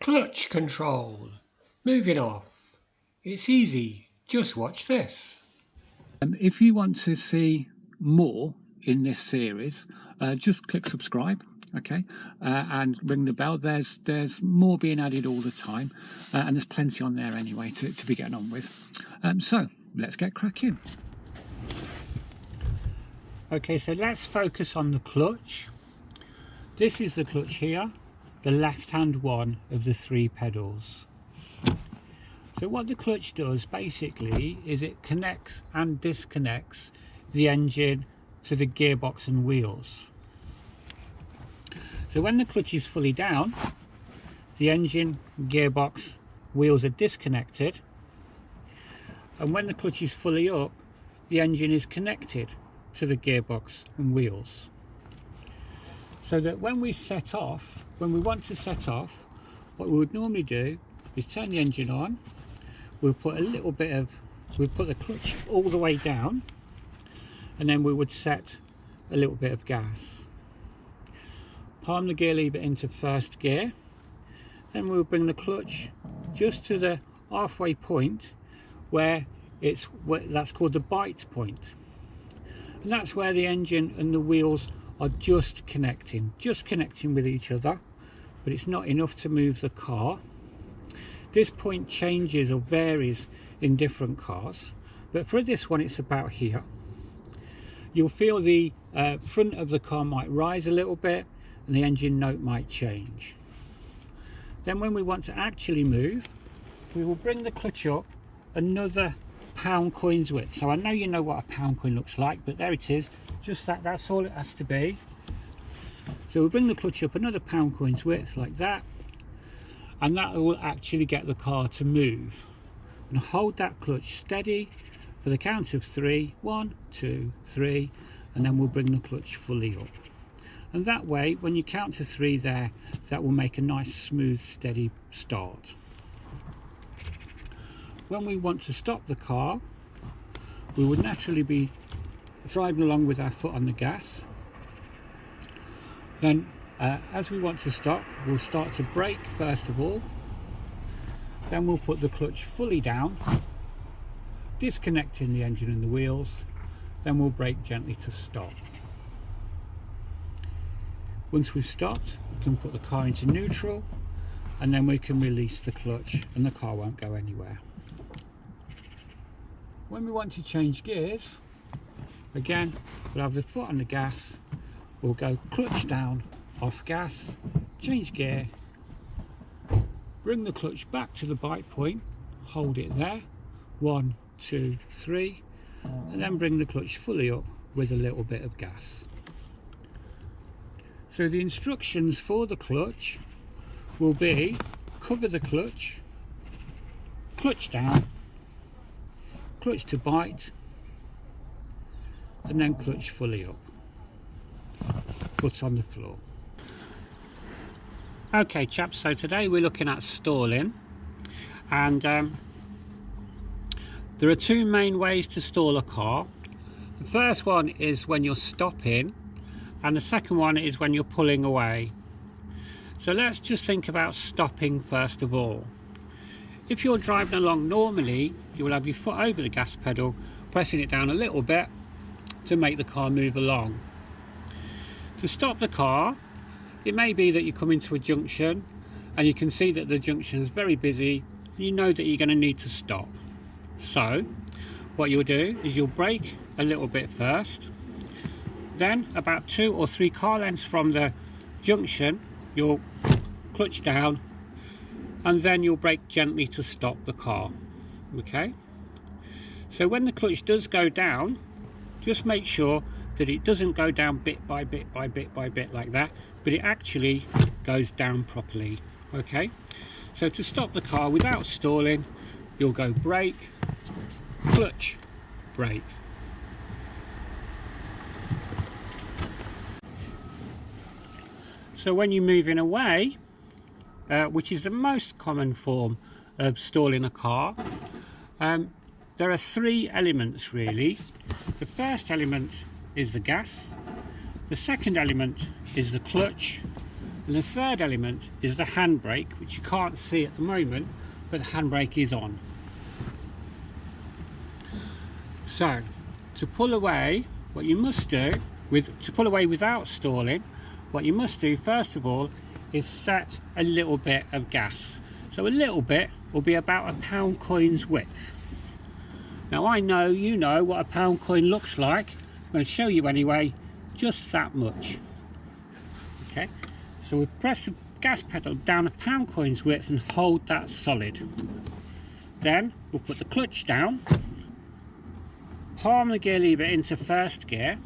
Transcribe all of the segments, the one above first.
Clutch control. Moving off. It's easy. Just watch this. If you want to see more in this series, just click subscribe, okay, and ring the bell. There's more being added all the time, and there's plenty on there anyway to be getting on with. So let's get cracking. Okay, so let's focus on the clutch. This is the clutch here, the left-hand one of the 3 pedals. So what the clutch does basically is it connects and disconnects the engine to the gearbox and wheels. So when the clutch is fully down, the engine, gearbox, wheels are disconnected, and when the clutch is fully up, the engine is connected to the gearbox and wheels. So that when we want to set off, what we would normally do is turn the engine on. We'll put the clutch all the way down, and then we would set a little bit of gas. Palm the gear lever into first gear, then we'll bring the clutch just to the halfway point where that's called the bite point. And that's where the engine and the wheels are just connecting with each other, but it's not enough to move the car. This point changes or varies in different cars, but for this one it's about here. You'll feel the front of the car might rise a little bit and the engine note might change. Then when we want to actually move, we will bring the clutch up another pound coin's width. So I know you know what a pound coin looks like, but there it is, just that's all it has to be. So we'll bring the clutch up another pound coin's width like that, and that will actually get the car to move. And hold that clutch steady for the count of 3. 1, 2, 3, and then we'll bring the clutch fully up. And that way, when you count to 3 there, that will make a nice smooth steady start. When we want to stop the car, we would naturally be driving along with our foot on the gas. Then as we want to stop, we'll start to brake first of all, then we'll put the clutch fully down, disconnecting the engine and the wheels, then we'll brake gently to stop. Once we've stopped, we can put the car into neutral, and then we can release the clutch and the car won't go anywhere. When we want to change gears, again, we'll have the foot on the gas, we'll go clutch down, off gas, change gear, bring the clutch back to the bite point, hold it there, 1, 2, 3, and then bring the clutch fully up with a little bit of gas. So the instructions for the clutch will be cover the clutch, clutch down, clutch to bite, and then clutch fully up, foot on the floor. Okay chaps, so today we're looking at stalling, and there are 2 main ways to stall a car. The first one is when you're stopping, and the second one is when you're pulling away. So let's just think about stopping first of all. If you're driving along normally, you will have your foot over the gas pedal, pressing it down a little bit to make the car move along. To stop the car, it may be that you come into a junction and you can see that the junction is very busy. You know that you're going to need to stop. So what you'll do is you'll brake a little bit first, then about 2 or 3 car lengths from the junction you'll clutch down, and then you'll brake gently to stop the car. Okay, so when the clutch does go down, just make sure that it doesn't go down bit by bit by bit by bit like that, but it actually goes down properly. Okay, so to stop the car without stalling, you'll go brake, clutch, brake. So when you're moving away, which is the most common form of stalling a car, there are 3 elements really. The first element is the gas, the second element is the clutch, And the third element is the handbrake, which you can't see at the moment, but the handbrake is on. So to pull away, what you must do to pull away without stalling, what you must do first of all is set a little bit of gas. So a little bit will be about a pound coin's width. Now I know you know what a pound coin looks like. I'm going to show you anyway, just that much. Okay, so we press the gas pedal down a pound coin's width and hold that solid. Then we'll put the clutch down, palm the gear lever into first gear,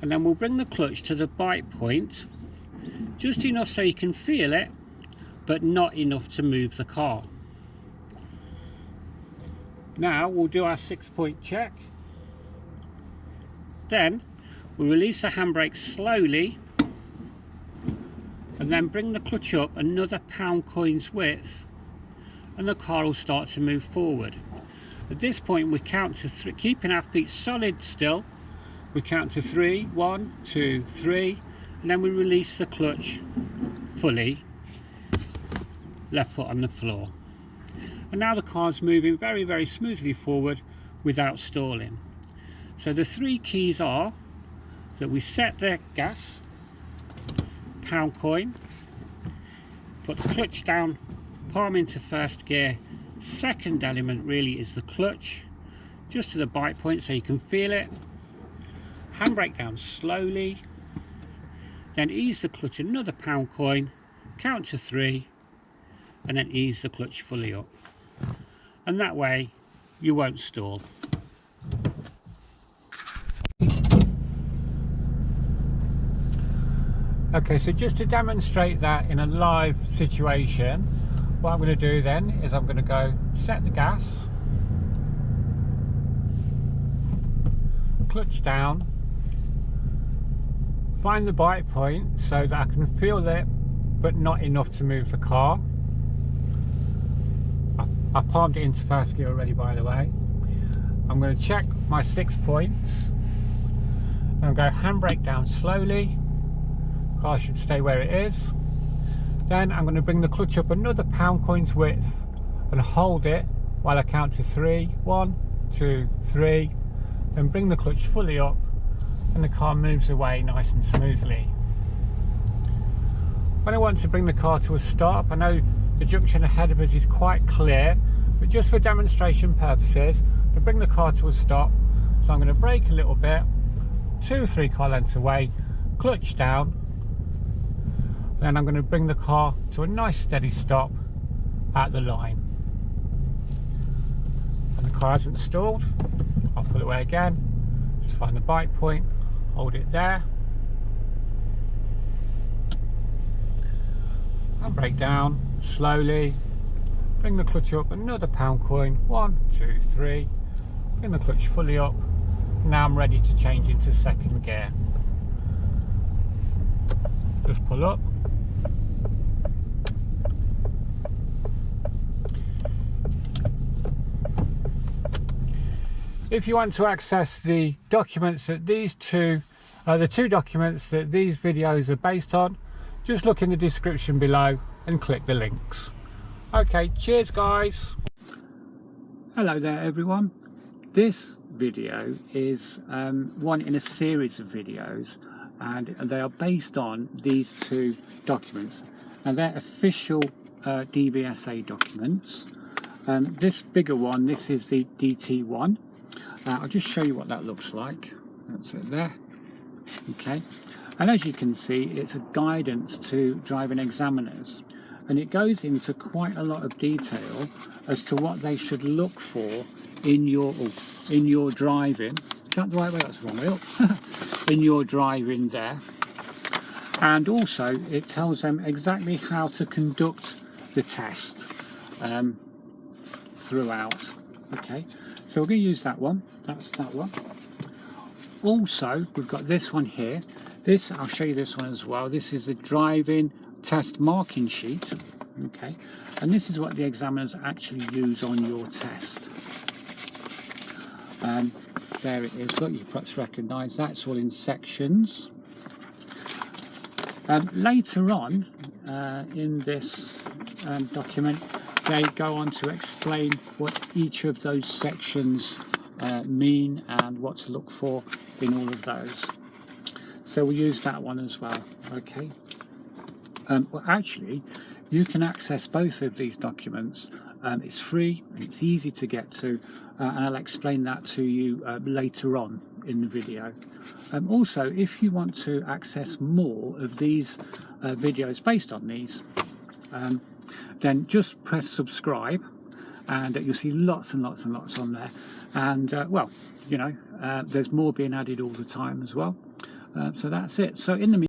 and then we'll bring the clutch to the bite point, just enough so you can feel it, but not enough to move the car. Now we'll do our 6-point check. Then we'll release the handbrake slowly and then bring the clutch up another pound coin's width, and the car will start to move forward. At this point we count to 3, keeping our feet solid still. We count to 3, 1, 2, 3, and then we release the clutch fully, left foot on the floor. And now the car's moving very, very smoothly forward without stalling. So the 3 keys are that we set the gas, pound coin, put the clutch down, palm into first gear. Second element really is the clutch, just to the bite point so you can feel it. Handbrake down slowly, then ease the clutch another pound coin, count to 3, and then ease the clutch fully up. And that way you won't stall. Okay, so just to demonstrate that in a live situation, what I'm going to do then is I'm going to go set the gas, clutch down, find the bite point so that I can feel it but not enough to move the car. I palmed it into first gear already, by the way. I'm going to check my 6 points. I'm going to go handbrake down slowly. Car should stay where it is. Then I'm going to bring the clutch up another pound coin's width and hold it while I count to 3. 1, 2, 3. Then bring the clutch fully up and the car moves away nice and smoothly. When I want to bring the car to a stop, I know the junction ahead of us is quite clear, but just for demonstration purposes, to bring the car to a stop, so I'm going to brake a little bit, 2 or 3 car lengths away, clutch down, and then I'm going to bring the car to a nice steady stop at the line. And the car hasn't stalled, I'll pull away again, just find the bite point, hold it there, and brake down slowly, bring the clutch up another pound coin, 1, 2, 3, bring the clutch fully up. Now I'm ready to change into second gear. Just pull up, if you want to access the documents that the 2 documents that these videos are based on, just look in the description below and click the links. Okay, cheers guys. Hello there everyone. This video is one in a series of videos, and they are based on these 2 documents, and they're official DVSA documents. This bigger one, this is the DT1. I'll just show you what that looks like. That's it there. Okay, and as you can see, it's a guidance to driving examiners, and it goes into quite a lot of detail as to what they should look for in your driving. Is that the right way? That's the wrong way up. In your driving there, and also it tells them exactly how to conduct the test throughout. Okay, so we're going to use that one. That's that one. Also, we've got this one here. This, I'll show you this one as well. This is the driving test marking sheet. Okay, and this is what the examiners actually use on your test. There it is. Look, you perhaps recognise that. It's all in sections. Later on in this document, they go on to explain what each of those sections mean and what to look for in all of those. So we'll use that one as well. Okay. Well, actually, you can access both of these documents. It's free and it's easy to get to, and I'll explain that to you later on in the video. Also, if you want to access more of these videos based on these, then just press subscribe, and you'll see lots and lots and lots on there. And well, you know, there's more being added all the time as well. So that's it. So in the